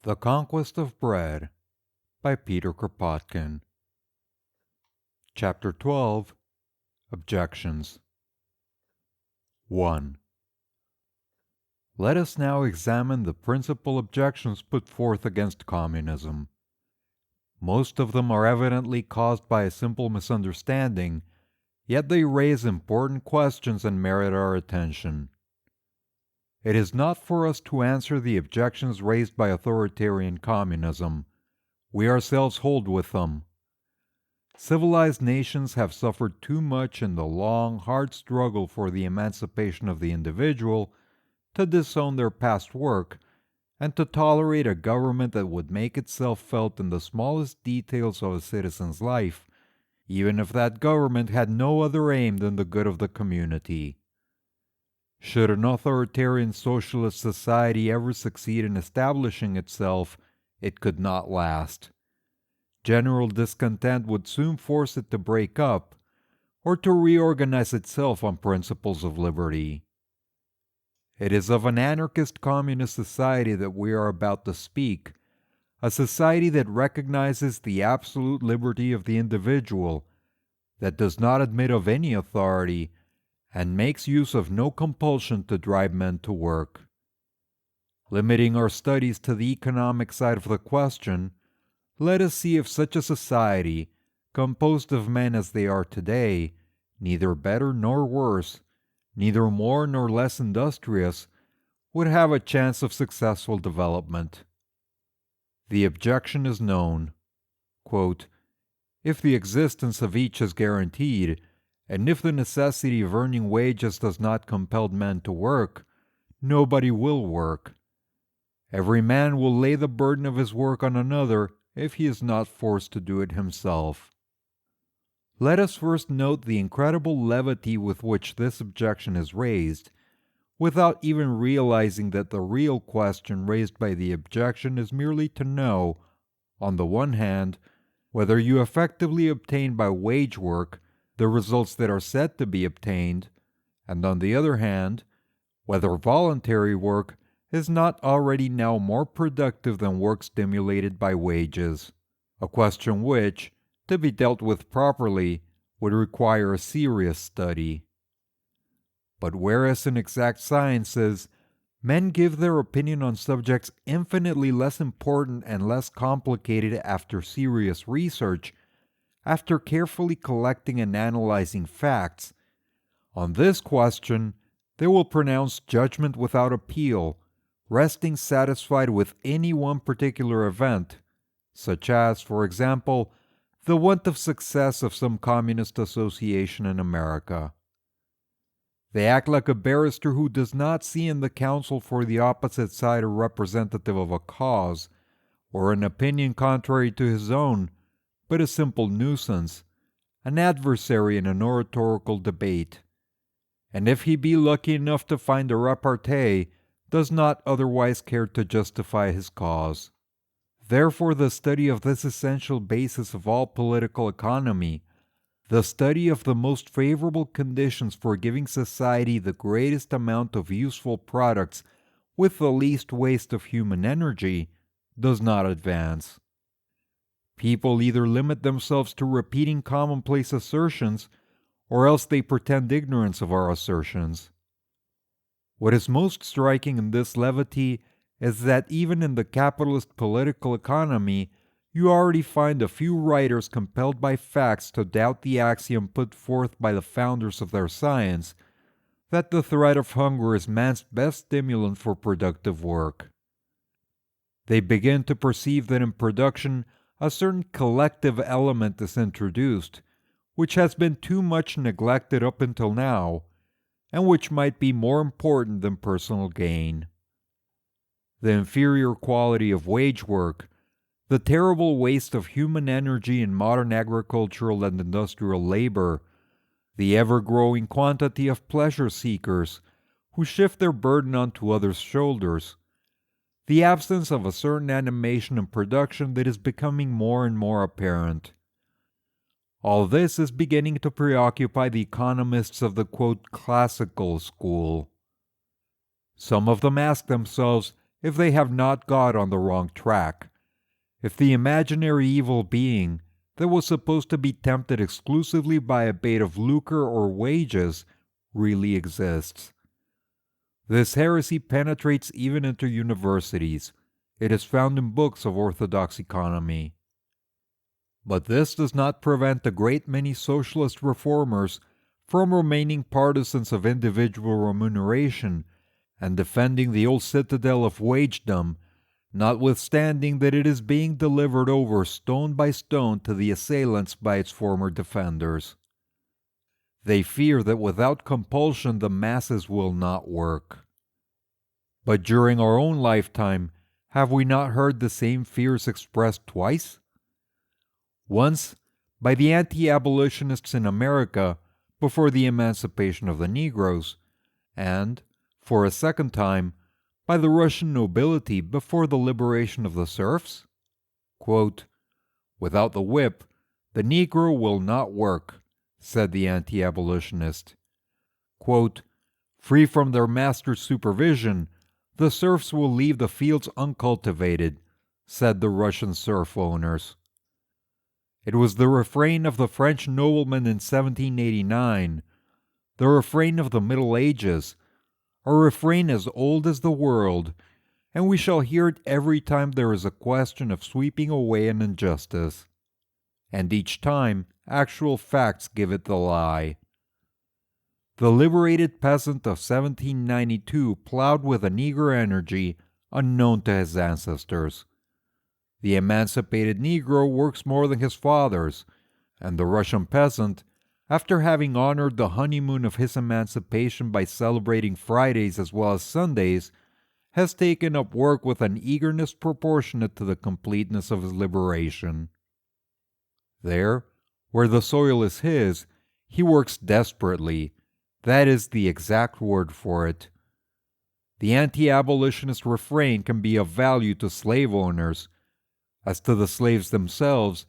The Conquest of Bread by Peter Kropotkin. Chapter 12. Objections. 1. Let us now examine the principal objections put forth against communism. Most of them are evidently caused by a simple misunderstanding, yet they raise important questions and merit our attention. It is not for us to answer the objections raised by authoritarian communism. We ourselves hold with them. Civilized nations have suffered too much in the long, hard struggle for the emancipation of the individual to disown their past work and to tolerate a government that would make itself felt in the smallest details of a citizen's life, even if that government had no other aim than the good of the community. Should an authoritarian socialist society ever succeed in establishing itself, it could not last. General discontent would soon force it to break up, or to reorganize itself on principles of liberty. It is of an anarchist communist society that we are about to speak, a society that recognizes the absolute liberty of the individual, that does not admit of any authority, and makes use of no compulsion to drive men to work. Limiting our studies to the economic side of the question, let us see if such a society, composed of men as they are today, neither better nor worse, neither more nor less industrious, would have a chance of successful development. The objection is known. Quote, if the existence of each is guaranteed, and if the necessity of earning wages does not compel men to work, nobody will work. Every man will lay the burden of his work on another if he is not forced to do it himself. Let us first note the incredible levity with which this objection is raised, without even realizing that the real question raised by the objection is merely to know, on the one hand, whether you effectively obtain by wage work the results that are said to be obtained, and on the other hand, whether voluntary work is not already now more productive than work stimulated by wages, a question which, to be dealt with properly, would require a serious study. But whereas in exact sciences, men give their opinion on subjects infinitely less important and less complicated after serious research, after carefully collecting and analyzing facts, on this question they will pronounce judgment without appeal, resting satisfied with any one particular event, such as, for example, the want of success of some communist association in America. They act like a barrister who does not see in the counsel for the opposite side a representative of a cause, or an opinion contrary to his own, but a simple nuisance, an adversary in an oratorical debate, and if he be lucky enough to find a repartee, does not otherwise care to justify his cause. Therefore, the study of this essential basis of all political economy, the study of the most favorable conditions for giving society the greatest amount of useful products with the least waste of human energy, does not advance. People either limit themselves to repeating commonplace assertions, or else they pretend ignorance of our assertions. What is most striking in this levity is that even in the capitalist political economy, you already find a few writers compelled by facts to doubt the axiom put forth by the founders of their science, that the threat of hunger is man's best stimulant for productive work. They begin to perceive that in production a certain collective element is introduced, which has been too much neglected up until now, and which might be more important than personal gain. The inferior quality of wage work, the terrible waste of human energy in modern agricultural and industrial labor, the ever-growing quantity of pleasure seekers who shift their burden onto others' shoulders, the absence of a certain animation in production that is becoming more and more apparent. All this is beginning to preoccupy the economists of the quote, classical school. Some of them ask themselves if they have not got on the wrong track, if the imaginary evil being that was supposed to be tempted exclusively by a bait of lucre or wages really exists. This heresy penetrates even into universities. It is found in books of orthodox economy. But this does not prevent a great many socialist reformers from remaining partisans of individual remuneration and defending the old citadel of wagedom, notwithstanding that it is being delivered over stone by stone to the assailants by its former defenders. They fear that without compulsion the masses will not work. But during our own lifetime, have we not heard the same fears expressed twice? Once, by the anti-abolitionists in America before the emancipation of the Negroes, and, for a second time, by the Russian nobility before the liberation of the serfs? Quote, "Without the whip, the Negro will not work," said the anti-abolitionist. Quote, "Free from their master's supervision, the serfs will leave the fields uncultivated," said the Russian serf owners. It was the refrain of the French nobleman in 1789, the refrain of the Middle Ages, a refrain as old as the world, and we shall hear it every time there is a question of sweeping away an injustice. And each time, actual facts give it the lie. The liberated peasant of 1792 plowed with an eager energy unknown to his ancestors. The emancipated Negro works more than his fathers, and the Russian peasant, after having honored the honeymoon of his emancipation by celebrating Fridays as well as Sundays, has taken up work with an eagerness proportionate to the completeness of his liberation. There, where the soil is his, he works desperately. That is the exact word for it. The anti-abolitionist refrain can be of value to slave owners. As to the slaves themselves,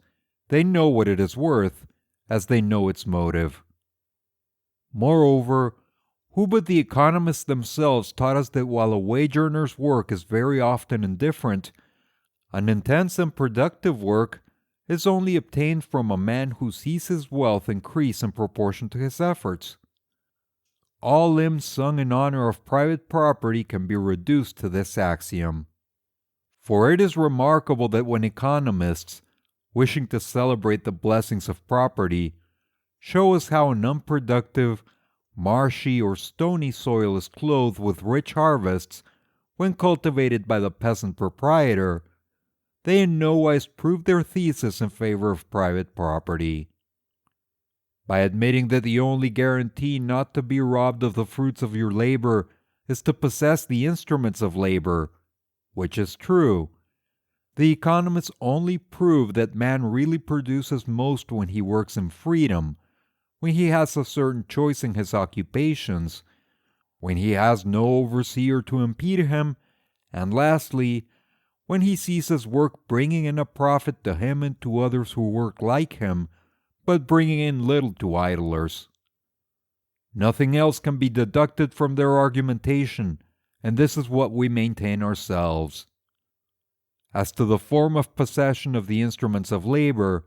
they know what it is worth, as they know its motive. Moreover, who but the economists themselves taught us that while a wage earner's work is very often indifferent, an intense and productive work is only obtained from a man who sees his wealth increase in proportion to his efforts. All hymns sung in honor of private property can be reduced to this axiom. For it is remarkable that when economists, wishing to celebrate the blessings of property, show us how an unproductive, marshy, or stony soil is clothed with rich harvests when cultivated by the peasant proprietor, they in no wise prove their thesis in favor of private property. By admitting that the only guarantee not to be robbed of the fruits of your labor is to possess the instruments of labor, which is true, the economists only prove that man really produces most when he works in freedom, when he has a certain choice in his occupations, when he has no overseer to impede him, and lastly, when he sees his work bringing in a profit to him and to others who work like him, but bringing in little to idlers. Nothing else can be deducted from their argumentation, and this is what we maintain ourselves. As to the form of possession of the instruments of labor,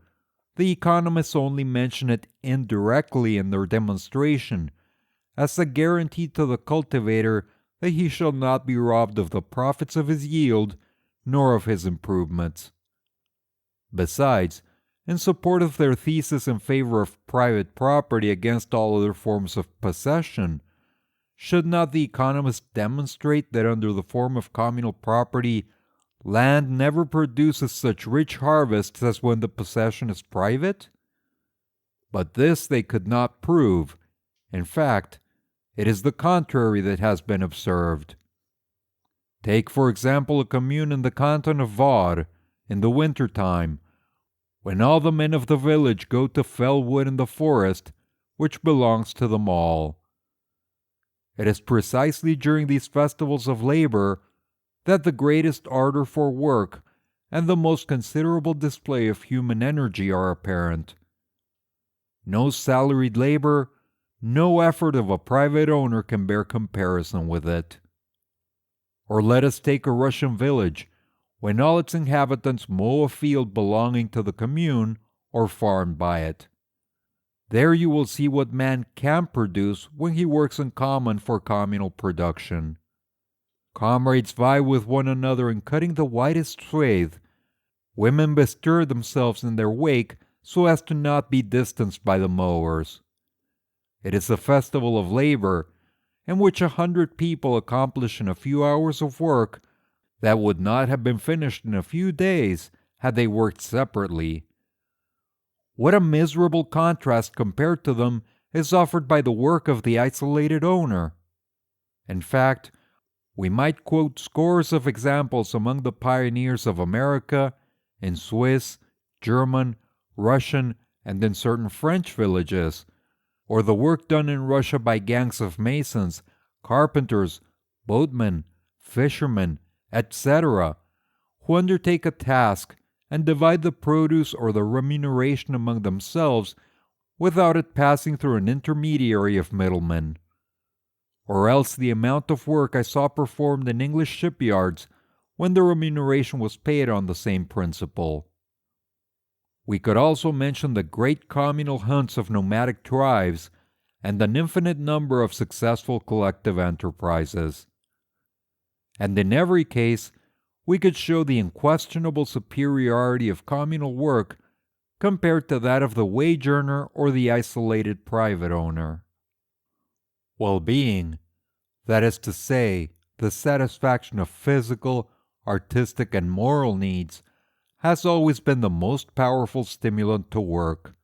the economists only mention it indirectly in their demonstration, as a guarantee to the cultivator that he shall not be robbed of the profits of his yield, nor of his improvements. Besides, in support of their thesis in favor of private property against all other forms of possession, should not the economists demonstrate that under the form of communal property, land never produces such rich harvests as when the possession is private? But this they could not prove. In fact, it is the contrary that has been observed. Take, for example, a commune in the canton of Var, in the winter time, when all the men of the village go to fell wood in the forest, which belongs to them all. It is precisely during these festivals of labor that the greatest ardor for work and the most considerable display of human energy are apparent. No salaried labor, no effort of a private owner can bear comparison with it. Or let us take a Russian village, when all its inhabitants mow a field belonging to the commune or farmed by it. There you will see what man can produce when he works in common for communal production. Comrades vie with one another in cutting the widest swathe. Women bestir themselves in their wake so as to not be distanced by the mowers. It is a festival of labor, in which 100 people accomplish in a few hours of work that would not have been finished in a few days had they worked separately. What a miserable contrast compared to them is offered by the work of the isolated owner. In fact, we might quote scores of examples among the pioneers of America, in Swiss, German, Russian, and in certain French villages, or the work done in Russia by gangs of masons, carpenters, boatmen, fishermen, etc., who undertake a task and divide the produce or the remuneration among themselves without it passing through an intermediary of middlemen. Or else the amount of work I saw performed in English shipyards when the remuneration was paid on the same principle. We could also mention the great communal hunts of nomadic tribes and an infinite number of successful collective enterprises. And in every case, we could show the unquestionable superiority of communal work compared to that of the wage earner or the isolated private owner. Well-being, that is to say, the satisfaction of physical, artistic, and moral needs, has always been the most powerful stimulant to work.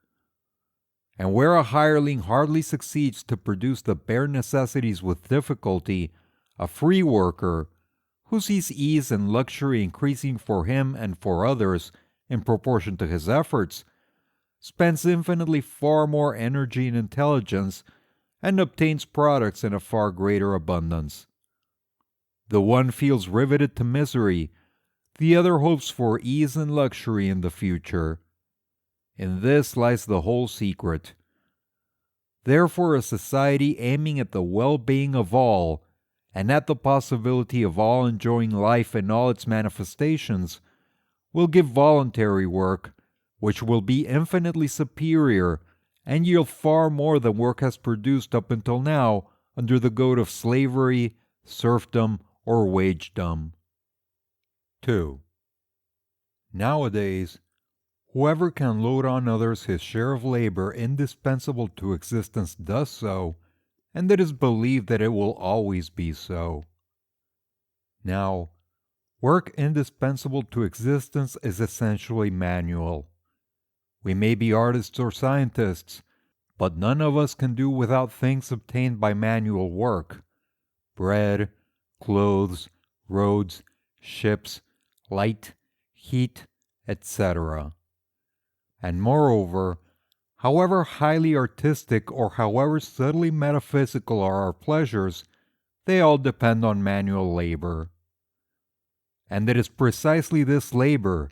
And where a hireling hardly succeeds to produce the bare necessities with difficulty, a free worker, who sees ease and luxury increasing for him and for others in proportion to his efforts, spends infinitely far more energy and intelligence and obtains products in a far greater abundance. The one feels riveted to misery, the other hopes for ease and luxury in the future. In this lies the whole secret. Therefore, a society aiming at the well-being of all, and at the possibility of all enjoying life in all its manifestations, will give voluntary work, which will be infinitely superior and yield far more than work has produced up until now under the goad of slavery, serfdom, or wagedom. 2. Nowadays, whoever can load on others his share of labor indispensable to existence does so, and it is believed that it will always be so. Now, work indispensable to existence is essentially manual. We may be artists or scientists, but none of us can do without things obtained by manual work: bread, clothes, roads, ships, light, heat, etc. And moreover, however highly artistic or however subtly metaphysical are our pleasures, they all depend on manual labor. And it is precisely this labor,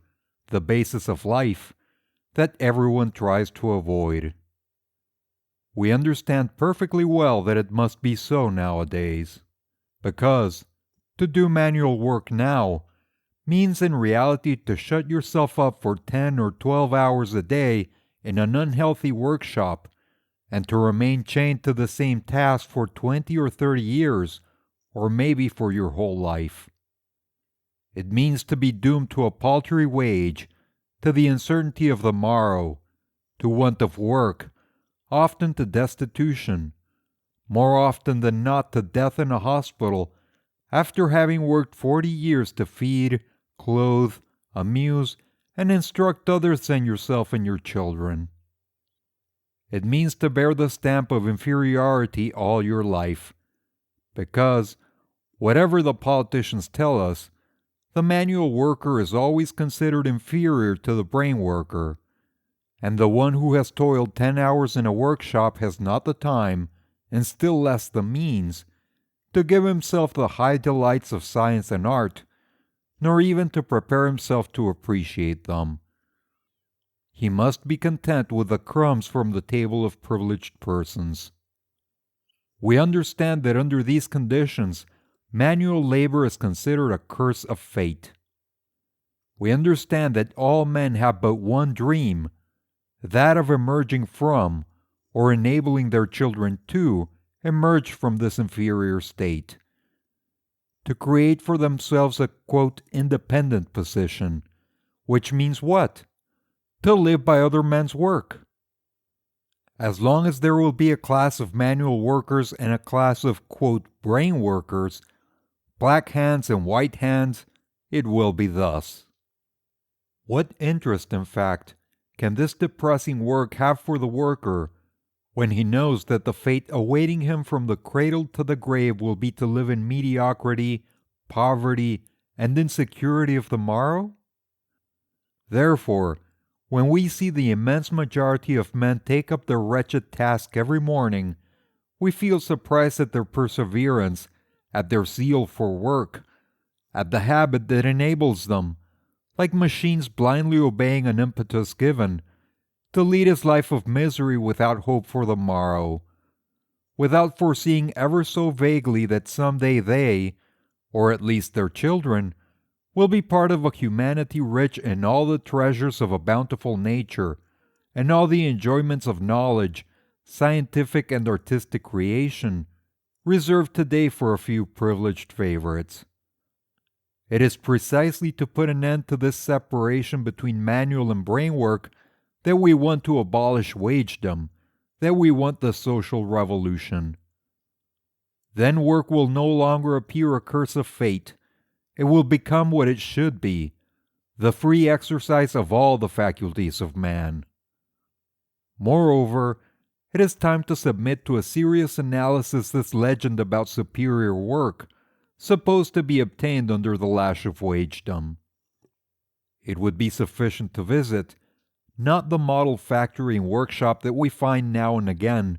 the basis of life, that everyone tries to avoid. We understand perfectly well that it must be so nowadays, because to do manual work now means in reality to shut yourself up for 10 or 12 hours a day in an unhealthy workshop, and to remain chained to the same task for 20 or 30 years, or maybe for your whole life. It means to be doomed to a paltry wage, to the uncertainty of the morrow, to want of work, often to destitution, more often than not to death in a hospital, after having worked 40 years to feed, clothe, amuse, and instruct others than yourself and your children. It means to bear the stamp of inferiority all your life, because, whatever the politicians tell us, the manual worker is always considered inferior to the brain worker, and the one who has toiled 10 hours in a workshop has not the time, and still less the means, to give himself the high delights of science and art, nor even to prepare himself to appreciate them. He must be content with the crumbs from the table of privileged persons. We understand that under these conditions, manual labor is considered a curse of fate. We understand that all men have but one dream, that of emerging from, or enabling their children to, emerge from this inferior state. To create for themselves a, quote, independent position, which means what? To live by other men's work. As long as there will be a class of manual workers and a class of, quote, brain workers, black hands and white hands, it will be thus. What interest, in fact, can this depressing work have for the worker when he knows that the fate awaiting him from the cradle to the grave will be to live in mediocrity, poverty, and insecurity of the morrow? Therefore, when we see the immense majority of men take up their wretched task every morning, we feel surprised at their perseverance, at their zeal for work, at the habit that enables them, like machines blindly obeying an impetus given, to lead his life of misery without hope for the morrow, without foreseeing ever so vaguely that someday they, or at least their children, will be part of a humanity rich in all the treasures of a bountiful nature, and all the enjoyments of knowledge, scientific and artistic creation, reserved today for a few privileged favorites. It is precisely to put an end to this separation between manual and brain work that we want to abolish wagedom, that we want the social revolution. Then work will no longer appear a curse of fate. It will become what it should be, the free exercise of all the faculties of man. Moreover, it is time to submit to a serious analysis this legend about superior work, supposed to be obtained under the lash of wagedom. It would be sufficient to visit, not the model factory and workshop that we find now and again,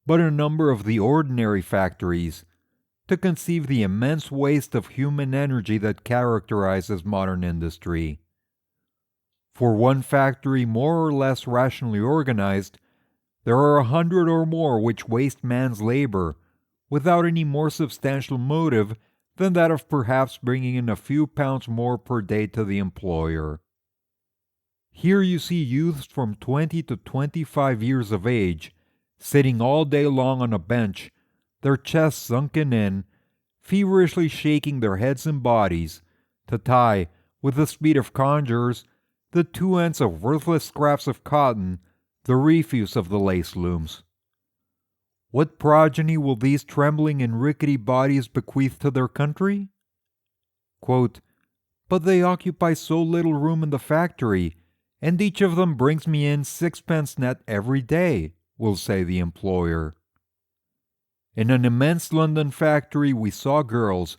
but a number of the ordinary factories, to conceive the immense waste of human energy that characterizes modern industry. For one factory more or less rationally organized, there are 100 or more which waste man's labor, without any more substantial motive than that of perhaps bringing in a few pounds more per day to the employer. Here you see youths from 20 to 25 years of age, sitting all day long on a bench, their chests sunken in, feverishly shaking their heads and bodies, to tie, with the speed of conjurers, the two ends of worthless scraps of cotton, the refuse of the lace looms. What progeny will these trembling and rickety bodies bequeath to their country? Quote, "But they occupy so little room in the factory, and each of them brings me in 6 pence net every day," will say the employer. In an immense London factory we saw girls,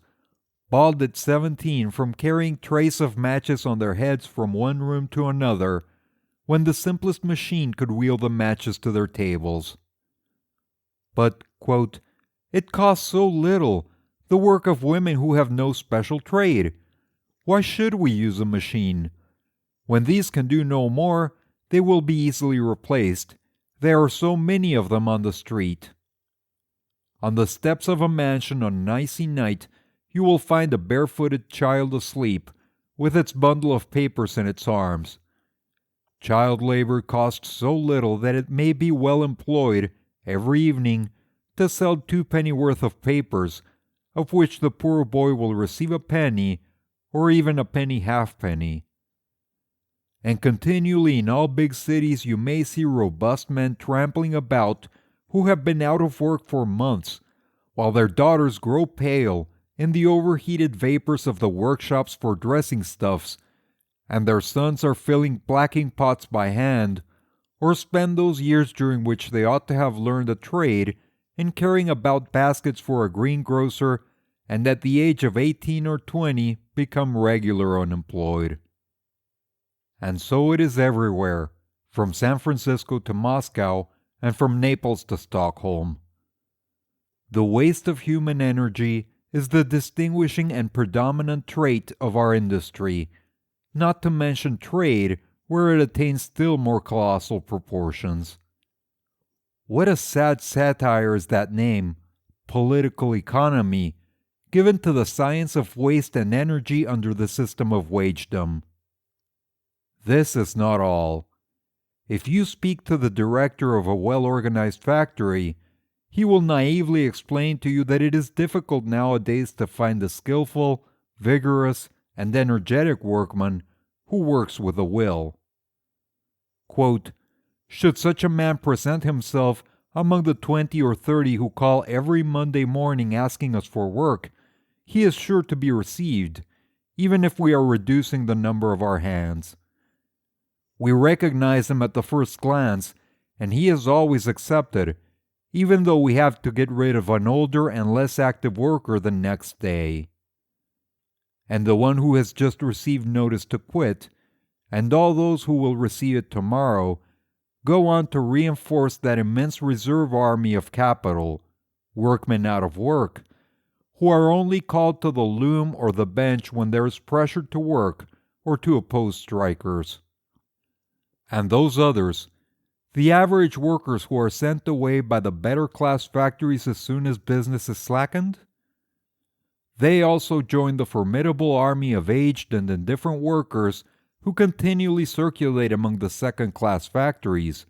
bald at 17 from carrying trays of matches on their heads from one room to another, when the simplest machine could wheel the matches to their tables. But, quote, "It costs so little, the work of women who have no special trade. Why should we use a machine? When these can do no more, they will be easily replaced. There are so many of them on the street." On the steps of a mansion on an icy night, you will find a barefooted child asleep, with its bundle of papers in its arms. Child labor costs so little that it may be well employed, every evening, to sell 2 penny worth of papers, of which the poor boy will receive a penny, or even a penny halfpenny. And continually in all big cities you may see robust men trampling about who have been out of work for months, while their daughters grow pale in the overheated vapors of the workshops for dressing stuffs, and their sons are filling blacking pots by hand, or spend those years during which they ought to have learned a trade in carrying about baskets for a greengrocer, and at the age of 18 or 20 become regular unemployed. And so it is everywhere, from San Francisco to Moscow, and from Naples to Stockholm. The waste of human energy is the distinguishing and predominant trait of our industry, not to mention trade, where it attains still more colossal proportions. What a sad satire is that name, political economy, given to the science of waste and energy under the system of wagedom. This is not all. If you speak to the director of a well-organized factory, he will naively explain to you that it is difficult nowadays to find a skillful, vigorous, and energetic workman who works with a will. Quote, should such a man present himself among the 20 or 30 who call every Monday morning asking us for work, he is sure to be received, even if we are reducing the number of our hands. We recognize him at the first glance, and he is always accepted, even though we have to get rid of an older and less active worker the next day. And the one who has just received notice to quit, and all those who will receive it tomorrow, go on to reinforce that immense reserve army of capital, workmen out of work, who are only called to the loom or the bench when there is pressure to work or to oppose strikers. And those others, the average workers who are sent away by the better class factories as soon as business is slackened? They also join the formidable army of aged and indifferent workers who continually circulate among the second-class factories,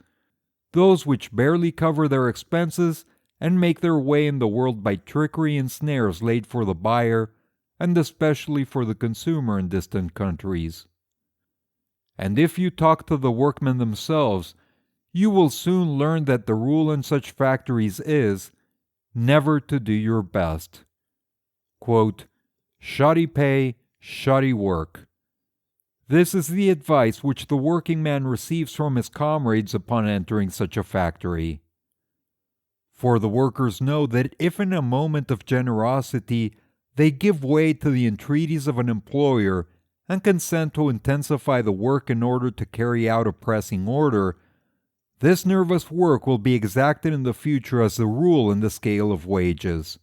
those which barely cover their expenses and make their way in the world by trickery and snares laid for the buyer, and especially for the consumer in distant countries. And if you talk to the workmen themselves, you will soon learn that the rule in such factories is never to do your best. Quote, shoddy pay, shoddy work. This is the advice which the working man receives from his comrades upon entering such a factory. For the workers know that if in a moment of generosity they give way to the entreaties of an employer and consent to intensify the work in order to carry out a pressing order, this nervous work will be exacted in the future as a rule in the scale of wages.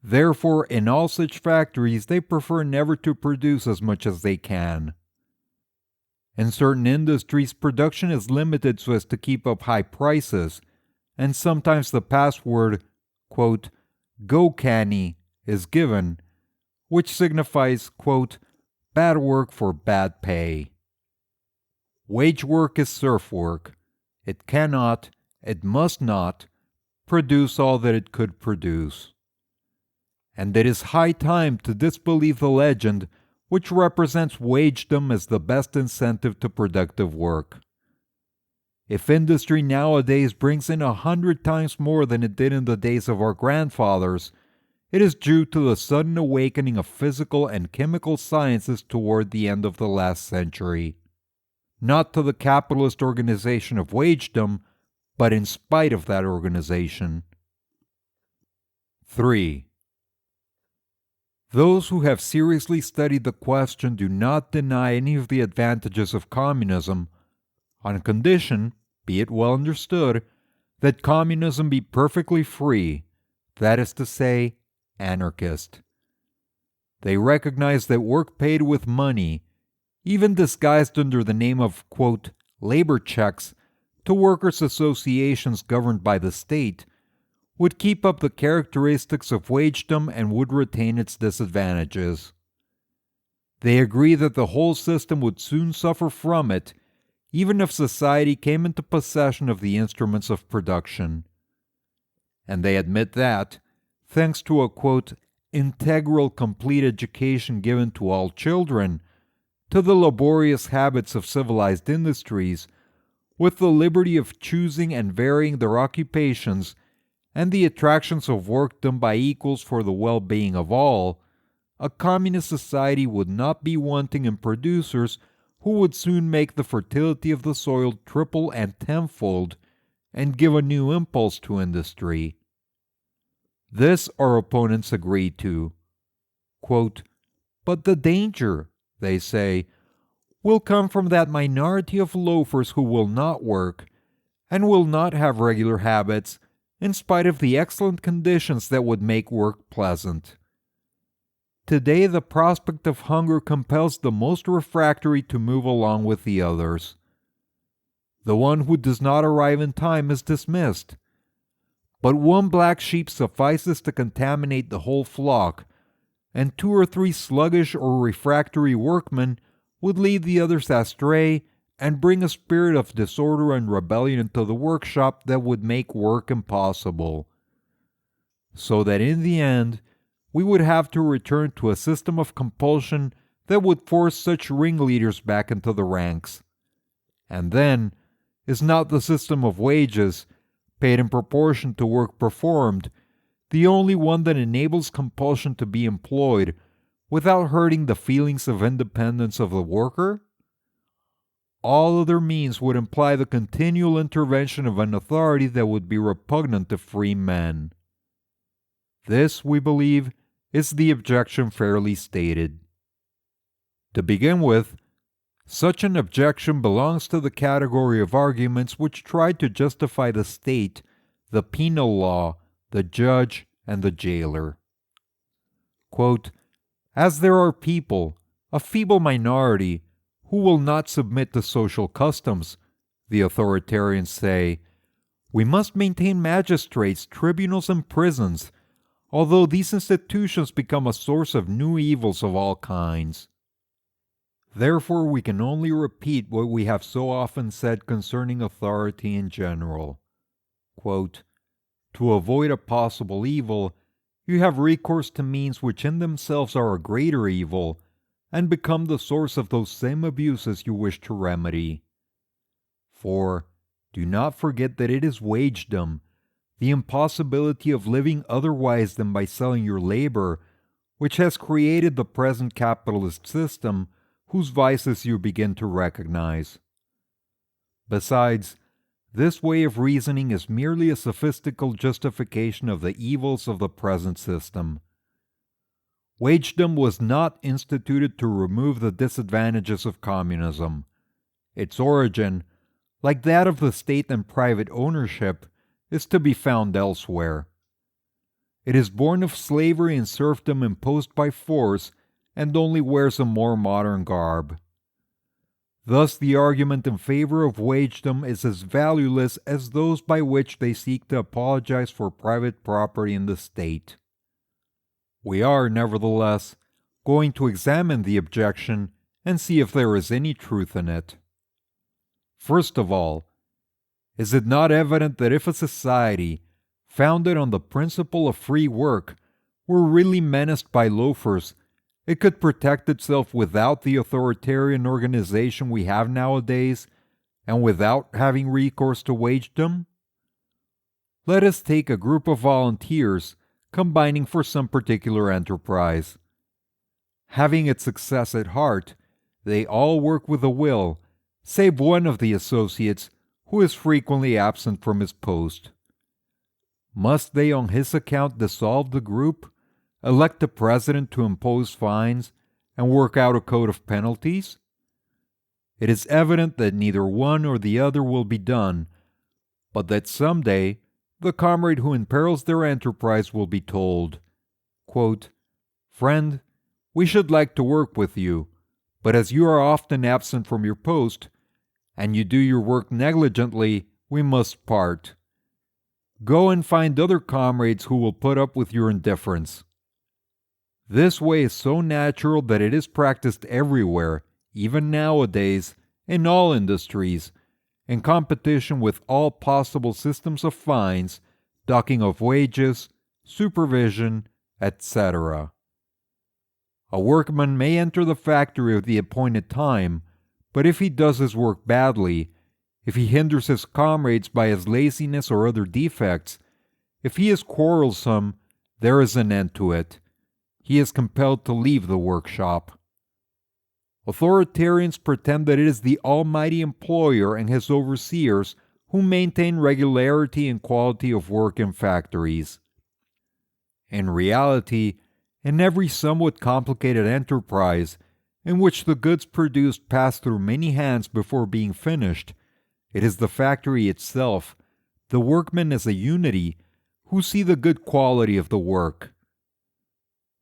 Therefore, in all such factories, they prefer never to produce as much as they can. In certain industries, production is limited so as to keep up high prices, and sometimes the password, quote, "Go canny," is given, which signifies, quote, bad work for bad pay. Wage work is serf work. It cannot, it must not, produce all that it could produce. And it is high time to disbelieve the legend which represents wagedom as the best incentive to productive work. If industry nowadays brings in 100 times more than it did in the days of our grandfathers, it is due to the sudden awakening of physical and chemical sciences toward the end of the last century. Not to the capitalist organization of wagedom, but in spite of that organization. 3. Those who have seriously studied the question do not deny any of the advantages of communism, on condition, be it well understood, that communism be perfectly free, that is to say, anarchist. They recognize that work paid with money, even disguised under the name of, quote, labor checks to workers' associations governed by the state, would keep up the characteristics of wagedom and would retain its disadvantages. They agree that the whole system would soon suffer from it, even if society came into possession of the instruments of production. And they admit that, thanks to a, quote, integral complete education given to all children, to the laborious habits of civilized industries, with the liberty of choosing and varying their occupations, and the attractions of work done by equals for the well-being of all, a communist society would not be wanting in producers who would soon make the fertility of the soil triple and tenfold, and give a new impulse to industry. This our opponents agree to. Quote, but the danger, they say, will come from that minority of loafers who will not work, and will not have regular habits, in spite of the excellent conditions that would make work pleasant. Today the prospect of hunger compels the most refractory to move along with the others. The one who does not arrive in time is dismissed. But one black sheep suffices to contaminate the whole flock, and 2 or 3 sluggish or refractory workmen would lead the others astray and bring a spirit of disorder and rebellion into the workshop that would make work impossible. So that in the end, we would have to return to a system of compulsion that would force such ringleaders back into the ranks. And then, is not the system of wages, paid in proportion to work performed, the only one that enables compulsion to be employed without hurting the feelings of independence of the worker? All other means would imply the continual intervention of an authority that would be repugnant to free men. This, we believe, is the objection fairly stated. To begin with, such an objection belongs to the category of arguments which try to justify the state, the penal law, the judge, and the jailer. Quote, "As there are people, a feeble minority, who will not submit to social customs," the authoritarians say, "we must maintain magistrates, tribunals, and prisons, although these institutions become a source of new evils of all kinds." Therefore, we can only repeat what we have so often said concerning authority in general. Quote, "To avoid a possible evil, you have recourse to means which in themselves are a greater evil, and become the source of those same abuses you wish to remedy. For, do not forget that it is wagedom, the impossibility of living otherwise than by selling your labor, which has created the present capitalist system, whose vices you begin to recognize. Besides, this way of reasoning is merely a sophistical justification of the evils of the present system. Wagedom was not instituted to remove the disadvantages of communism. Its origin, like that of the state and private ownership, is to be found elsewhere. It is born of slavery and serfdom imposed by force, and only wears a more modern garb. Thus the argument in favor of wagedom is as valueless as those by which they seek to apologize for private property in the state. We are, nevertheless, going to examine the objection and see if there is any truth in it. First of all, is it not evident that if a society, founded on the principle of free work, were really menaced by loafers, it could protect itself without the authoritarian organization we have nowadays, and without having recourse to wagedom? Let us take a group of volunteers combining for some particular enterprise. Having its success at heart, they all work with a will, save one of the associates who is frequently absent from his post. Must they on his account dissolve the group, elect a president to impose fines, and work out a code of penalties? It is evident that neither one or the other will be done, but that someday the comrade who imperils their enterprise will be told, quote, "Friend, we should like to work with you, but as you are often absent from your post, and you do your work negligently, we must part. Go and find other comrades who will put up with your indifference." This way is so natural that it is practiced everywhere, even nowadays, in all industries, in competition with all possible systems of fines, docking of wages, supervision, etc. A workman may enter the factory at the appointed time, but if he does his work badly, if he hinders his comrades by his laziness or other defects, if he is quarrelsome, there is an end to it. He is compelled to leave the workshop. Authoritarians pretend that it is the almighty employer and his overseers who maintain regularity and quality of work in factories. In reality, in every somewhat complicated enterprise, in which the goods produced pass through many hands before being finished, it is the factory itself, the workmen as a unity, who see the good quality of the work.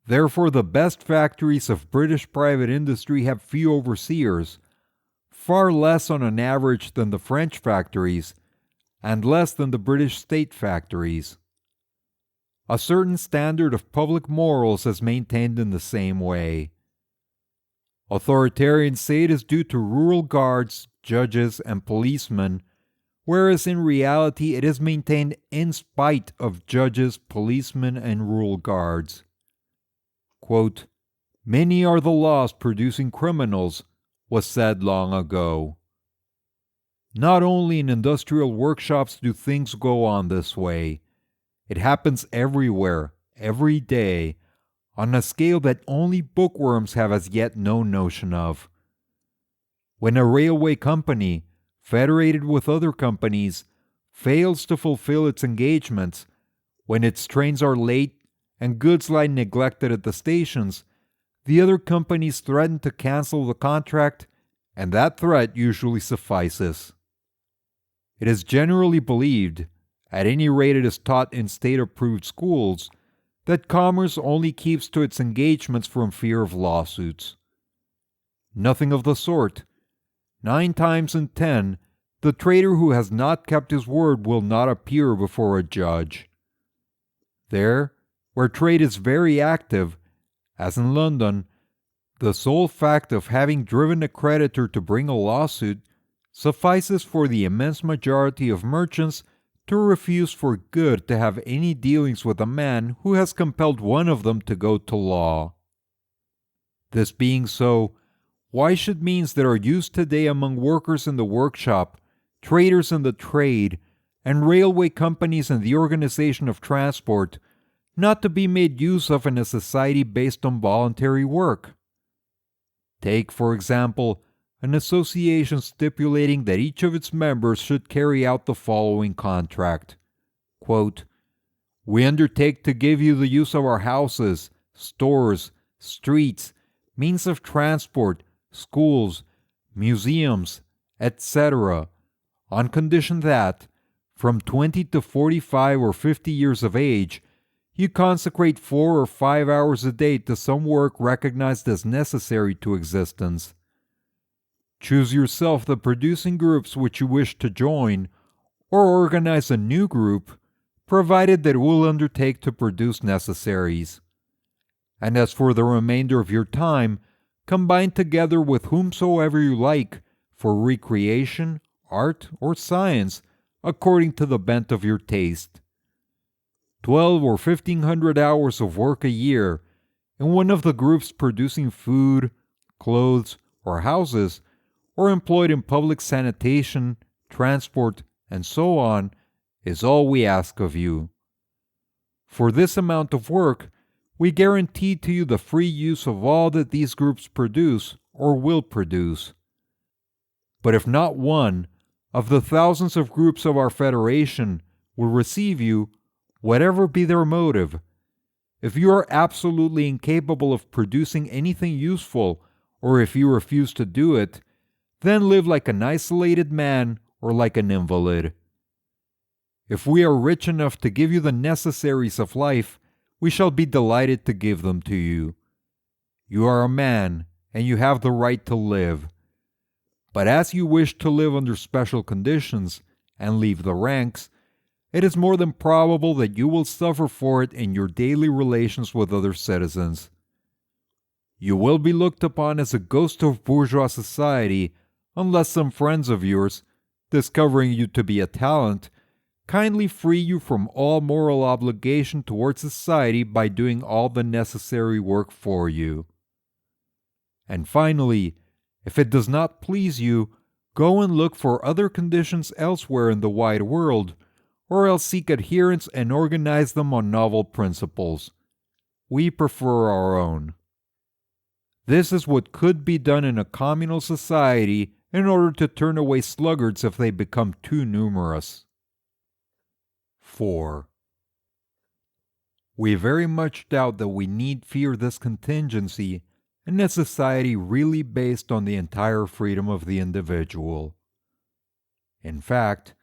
Therefore, the best factories of British private industry have few overseers, far less on an average than the French factories, and less than the British state factories. a certain standard of public morals is maintained in the same way. Authoritarians say it is due to rural guards, judges, and policemen, whereas in reality it is maintained in spite of judges, policemen, and rural guards. Quote, "Many are the laws producing criminals," was said long ago. Not only in industrial workshops do things go on this way. It happens everywhere, every day, on a scale that only bookworms have as yet no notion of. When a railway company, federated with other companies, fails to fulfill its engagements, when its trains are late and goods lie neglected at the stations, the other companies threaten to cancel the contract, and that threat usually suffices. It is generally believed, at any rate it is taught in state-approved schools, that commerce only keeps to its engagements from fear of lawsuits. Nothing of the sort. 9 times in 10, the trader who has not kept his word will not appear before a judge. There, where trade is very active, as in London, the sole fact of having driven a creditor to bring a lawsuit suffices for the immense majority of merchants to refuse for good to have any dealings with a man who has compelled one of them to go to law. This being so, why should means that are used today among workers in the workshop, traders in the trade, and railway companies in the organization of transport not to be made use of in a society based on voluntary work? Take, for example, an association stipulating that each of its members should carry out the following contract. Quote, "We undertake to give you the use of our houses, stores, streets, means of transport, schools, museums, etc., on condition that, from 20 to 45 or 50 years of age, you consecrate 4 or 5 hours a day to some work recognized as necessary to existence. Choose yourself the producing groups which you wish to join, or organize a new group, provided that it will undertake to produce necessaries. And as for the remainder of your time, combine together with whomsoever you like for recreation, art, or science, according to the bent of your taste. 12 or 1500 hours of work a year in one of the groups producing food, clothes, or houses, or employed in public sanitation, transport, and so on, is all we ask of you. For this amount of work, we guarantee to you the free use of all that these groups produce or will produce. But if not one of the thousands of groups of our federation will receive you, whatever be their motive, if you are absolutely incapable of producing anything useful, or if you refuse to do it, then live like an isolated man or like an invalid. If we are rich enough to give you the necessaries of life, we shall be delighted to give them to you. You are a man, and you have the right to live. But as you wish to live under special conditions and leave the ranks, it is more than probable that you will suffer for it in your daily relations with other citizens. You will be looked upon as a ghost of bourgeois society unless some friends of yours, discovering you to be a talent, kindly free you from all moral obligation towards society by doing all the necessary work for you. And finally, if it does not please you, go and look for other conditions elsewhere in the wide world, or else seek adherents and organize them on novel principles. We prefer our own. This is what could be done in a communal society in order to turn away sluggards if they become too numerous. 4. We very much doubt that we need fear this contingency in a society really based on the entire freedom of the individual. In fact,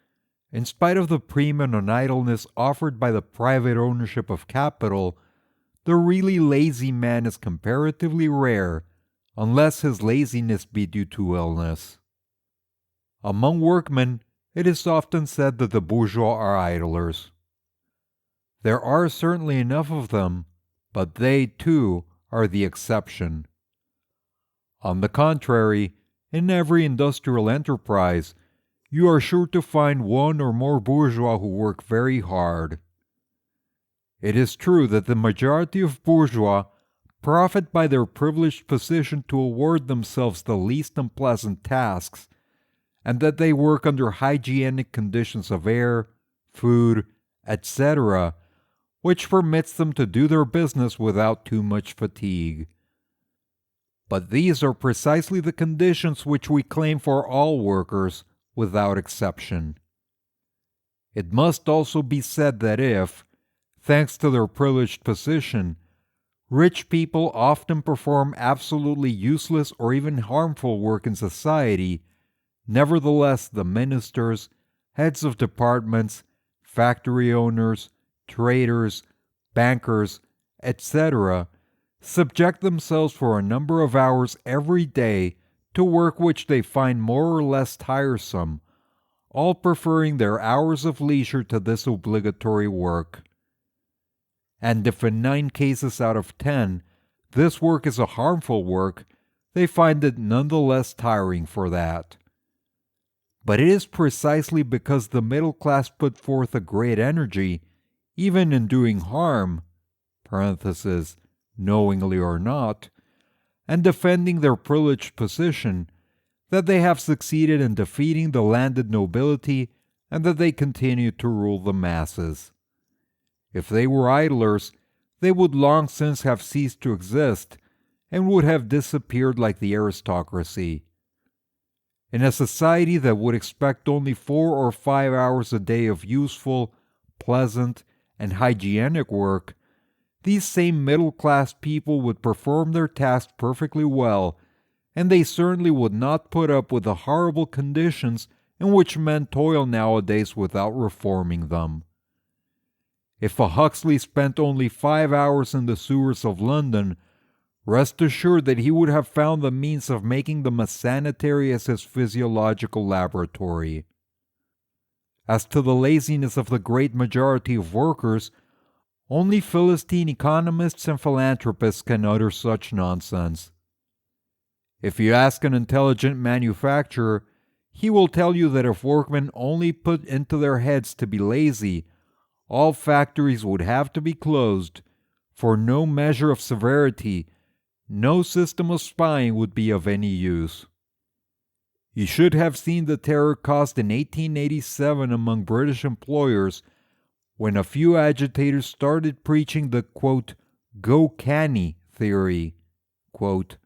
in spite of the premium on idleness offered by the private ownership of capital, the really lazy man is comparatively rare, unless his laziness be due to illness. Among workmen, it is often said that the bourgeois are idlers. There are certainly enough of them, but they, too, are the exception. On the contrary, in every industrial enterprise, you are sure to find one or more bourgeois who work very hard. It is true that the majority of bourgeois profit by their privileged position to award themselves the least unpleasant tasks, and that they work under hygienic conditions of air, food, etc., which permits them to do their business without too much fatigue. But these are precisely the conditions which we claim for all workers, without exception. It must also be said that if, thanks to their privileged position, rich people often perform absolutely useless or even harmful work in society, nevertheless the ministers, heads of departments, factory owners, traders, bankers, etc., subject themselves for a number of hours every day to work which they find more or less tiresome, all preferring their hours of leisure to this obligatory work. And if in 9 cases out of 10 this work is a harmful work, they find it none the less tiring for that. But it is precisely because the middle class put forth a great energy, even in doing harm, knowingly or not, and defending their privileged position, that they have succeeded in defeating the landed nobility and that they continue to rule the masses. If they were idlers, they would long since have ceased to exist and would have disappeared like the aristocracy. In a society that would expect only 4 or 5 hours a day of useful, pleasant, and hygienic work, these same middle-class people would perform their task perfectly well, and they certainly would not put up with the horrible conditions in which men toil nowadays without reforming them. If a Huxley spent only 5 hours in the sewers of London, rest assured that he would have found the means of making them as sanitary as his physiological laboratory. As to the laziness of the great majority of workers, only Philistine economists and philanthropists can utter such nonsense. If you ask an intelligent manufacturer, he will tell you that if workmen only put into their heads to be lazy, all factories would have to be closed, for no measure of severity, no system of spying would be of any use. You should have seen the terror caused in 1887 among British employers when a few agitators started preaching the, quote, go canny theory, quote,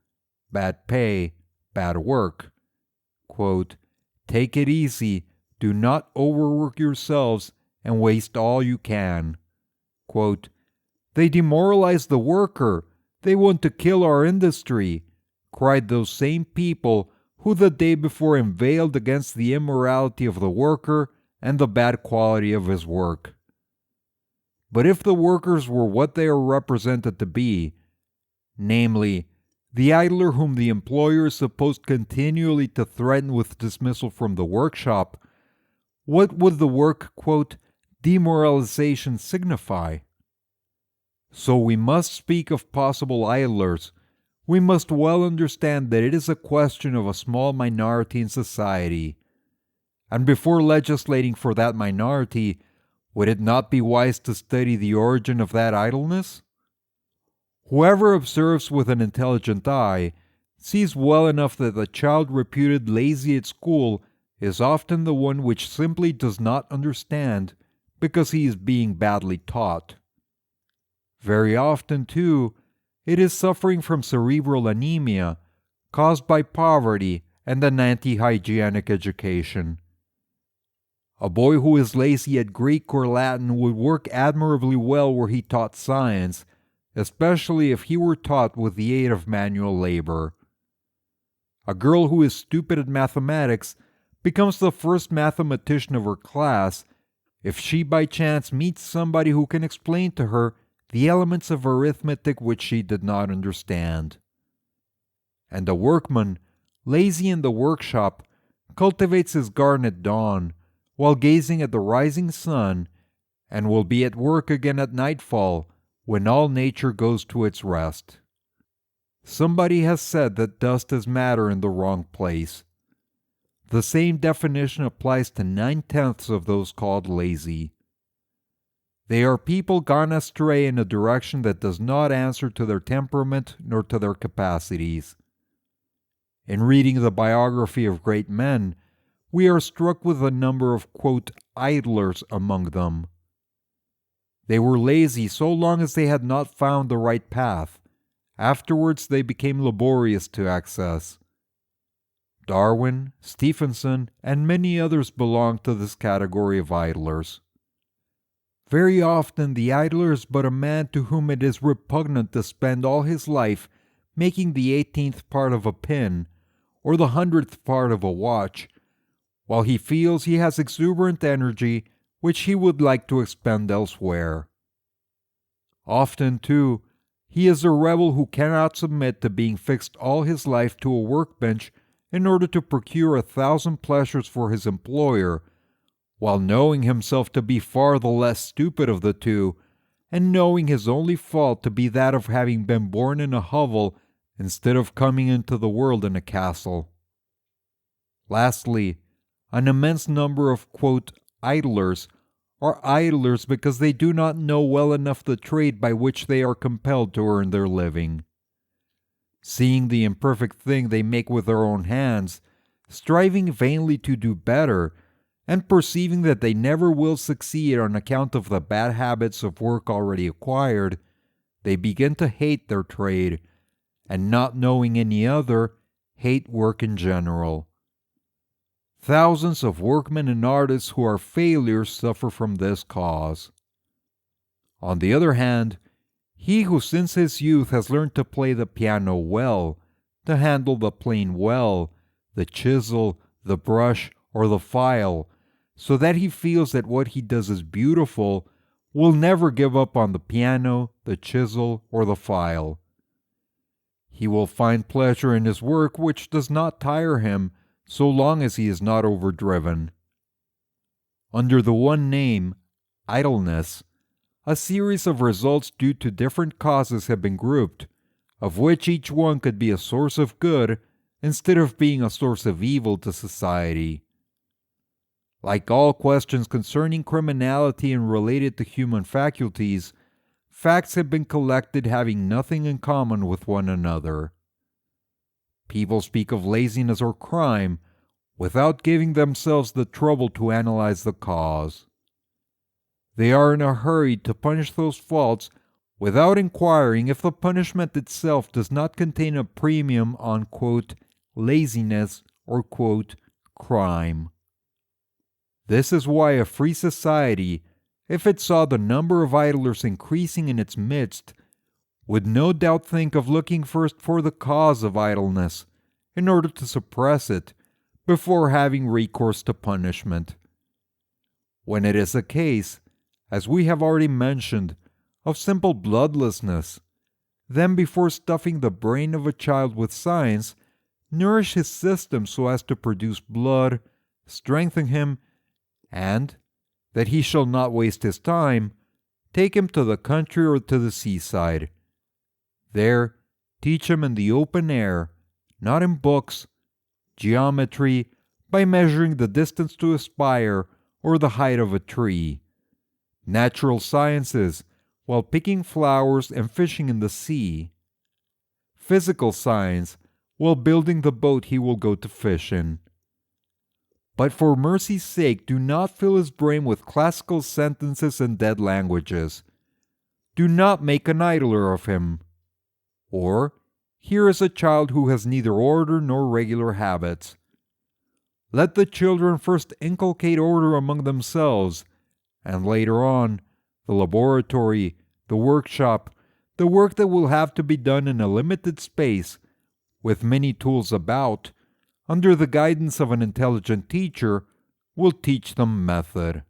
bad pay, bad work, quote, take it easy, do not overwork yourselves, and waste all you can. Quote, they demoralize the worker, they want to kill our industry, cried those same people who the day before inveighed against the immorality of the worker and the bad quality of his work. But if the workers were what they are represented to be, namely, the idler whom the employer is supposed continually to threaten with dismissal from the workshop, what would the work, quote, demoralization signify? So we must speak of possible idlers. We must well understand that it is a question of a small minority in society. And before legislating for that minority, would it not be wise to study the origin of that idleness? Whoever observes with an intelligent eye sees well enough that the child reputed lazy at school is often the one which simply does not understand because he is being badly taught. Very often, too, it is suffering from cerebral anemia caused by poverty and an anti-hygienic education. A boy who is lazy at Greek or Latin would work admirably well were he taught science, especially if he were taught with the aid of manual labor. A girl who is stupid at mathematics becomes the first mathematician of her class if she by chance meets somebody who can explain to her the elements of arithmetic which she did not understand. And a workman, lazy in the workshop, cultivates his garden at dawn, while gazing at the rising sun, and will be at work again at nightfall, when all nature goes to its rest. Somebody has said that dust is matter in the wrong place. The same definition applies to 9/10 of those called lazy. They are people gone astray in a direction that does not answer to their temperament nor to their capacities. In reading the biography of great men, we are struck with a number of, quote, idlers among them. They were lazy so long as they had not found the right path. Afterwards they became laborious to access. Darwin, Stephenson, and many others belong to this category of idlers. Very often the idler is but a man to whom it is repugnant to spend all his life making the 18th part of a pin or the 100th part of a watch, while he feels he has exuberant energy which he would like to expend elsewhere. Often, too, he is a rebel who cannot submit to being fixed all his life to a workbench in order to procure 1,000 pleasures for his employer, while knowing himself to be far the less stupid of the two, and knowing his only fault to be that of having been born in a hovel instead of coming into the world in a castle. Lastly, an immense number of, quote, idlers are idlers because they do not know well enough the trade by which they are compelled to earn their living. Seeing the imperfect thing they make with their own hands, striving vainly to do better, and perceiving that they never will succeed on account of the bad habits of work already acquired, they begin to hate their trade, and not knowing any other, hate work in general. Thousands of workmen and artists who are failures suffer from this cause. On the other hand, he who since his youth has learned to play the piano well, to handle the plane well, the chisel, the brush, or the file, so that he feels that what he does is beautiful, will never give up on the piano, the chisel, or the file. He will find pleasure in his work which does not tire him, so long as he is not overdriven. Under the one name, idleness, a series of results due to different causes have been grouped, of which each one could be a source of good instead of being a source of evil to society. Like all questions concerning criminality and related to human faculties, facts have been collected having nothing in common with one another. People speak of laziness or crime without giving themselves the trouble to analyze the cause. They are in a hurry to punish those faults without inquiring if the punishment itself does not contain a premium on, quote, laziness or, quote, crime. This is why a free society, if it saw the number of idlers increasing in its midst, would no doubt think of looking first for the cause of idleness, in order to suppress it, before having recourse to punishment. When it is a case, as we have already mentioned, of simple bloodlessness, then before stuffing the brain of a child with science, nourish his system so as to produce blood, strengthen him, and, that he shall not waste his time, take him to the country or to the seaside. There, teach him in the open air, not in books, geometry, by measuring the distance to a spire or the height of a tree, natural sciences, while picking flowers and fishing in the sea, physical science, while building the boat he will go to fish in. But for mercy's sake, do not fill his brain with classical sentences and dead languages. Do not make an idler of him. Or, here is a child who has neither order nor regular habits. Let the children first inculcate order among themselves, and later on, the laboratory, the workshop, the work that will have to be done in a limited space, with many tools about, under the guidance of an intelligent teacher, will teach them method.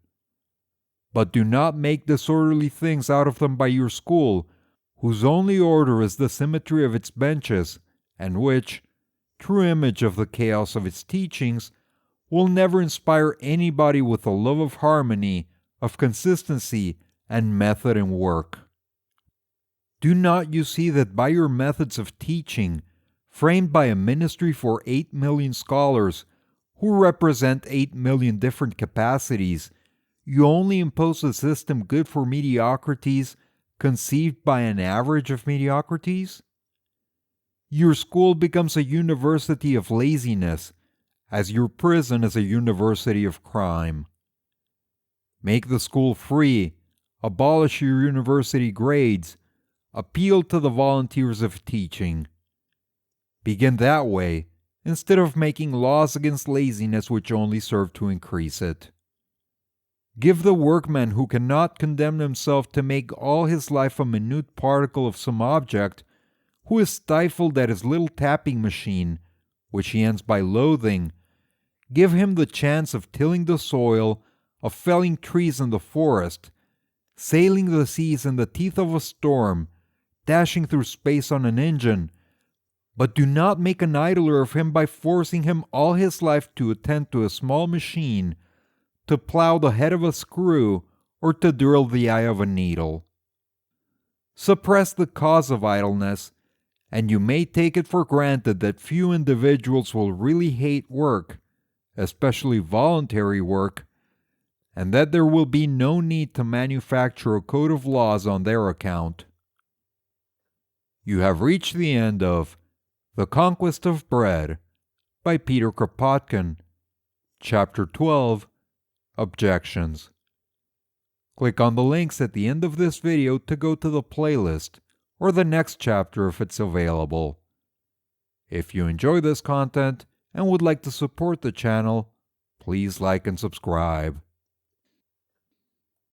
But do not make disorderly things out of them by your school, whose only order is the symmetry of its benches, and which, true image of the chaos of its teachings, will never inspire anybody with a love of harmony, of consistency and method in work. Do not you see that by your methods of teaching, framed by a ministry for 8 million scholars who represent 8 million different capacities, you only impose a system good for mediocrities conceived by an average of mediocrities? Your school becomes a university of laziness, as your prison is a university of crime. Make the school free, abolish your university grades, appeal to the volunteers of teaching. Begin that way, instead of making laws against laziness which only serve to increase it. Give the workman who cannot condemn himself to make all his life a minute particle of some object, who is stifled at his little tapping machine, which he ends by loathing, give him the chance of tilling the soil, of felling trees in the forest, sailing the seas in the teeth of a storm, dashing through space on an engine, but do not make an idler of him by forcing him all his life to attend to a small machine, to plow the head of a screw, or to drill the eye of a needle. Suppress the cause of idleness, and you may take it for granted that few individuals will really hate work, especially voluntary work, and that there will be no need to manufacture a code of laws on their account. You have reached the end of The Conquest of Bread by Peter Kropotkin, Chapter 12, Objections. Click on the links at the end of this video to go to the playlist or the next chapter if it's available. If you enjoy this content and would like to support the channel, please like and subscribe.